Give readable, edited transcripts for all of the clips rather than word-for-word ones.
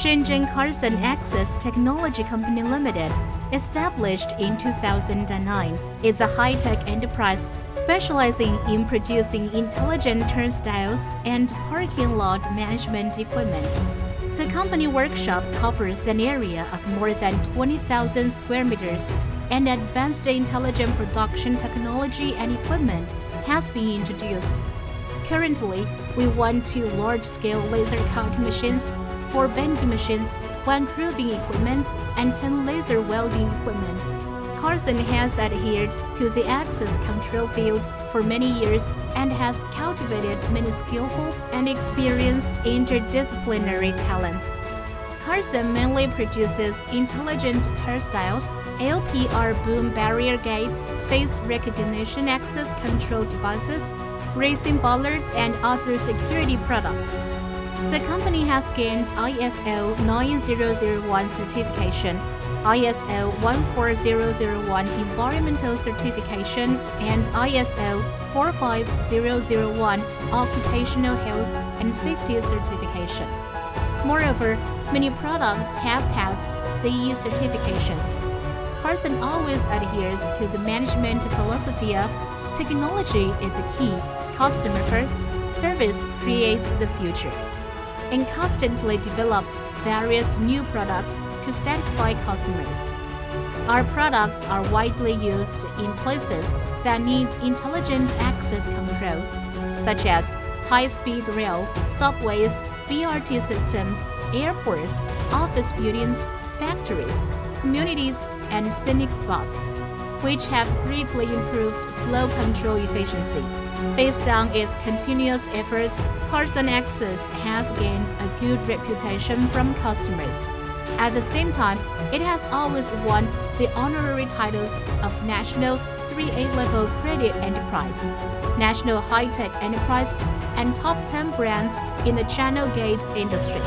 Shenzhen Karsun Access Technology Company Limited, established in 2009, is a high-tech enterprise specializing in producing intelligent turnstiles and parking lot management equipment. The company workshop covers an area of more than 20,000 square meters, and advanced intelligent production technology and equipment has been introduced. Currently, we won 2 large-scale laser cut machines, 4 bending machines, 1 grooving equipment, and 10 laser welding equipment. Karsun has adhered to the access control field for many years and has cultivated many skillful and experienced interdisciplinary talents. Karsun mainly produces intelligent turnstiles, LPR boom barrier gates, face recognition access control devices, racing bollards, and other security products. The company has gained ISO45001 certification, ISO 14001 environmental certification, and ISO 45001 occupational health and safety certification. Moreover, many products have passed CE certifications. Karsun always adheres to the management philosophy of technology is the key, customer first, service creates the future, and constantly develops various new products to satisfy customers. Our products are widely used in places that need intelligent access controls, such as high-speed rail, subways, BRT systems, airports, office buildings, factories, communities, and scenic spots, which have greatly improved flow control efficiency. Based on its continuous efforts, Karsun Access has gained a good reputation from customers. At the same time, it has always won the honorary titles of National 3A Level Credit Enterprise, National High-Tech Enterprise, and Top 10 brands in the channel gate industry,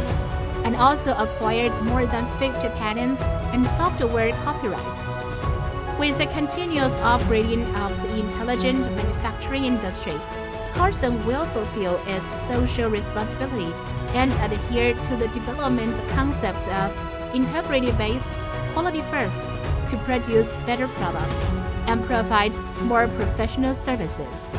and also acquired more than 50 patents and software copyright. With the continuous operating of the intelligent manufacturing industry, Karsun will fulfill its social responsibility and adhere to the development concept of integrity-based, quality first, to produce better products and provide more professional services.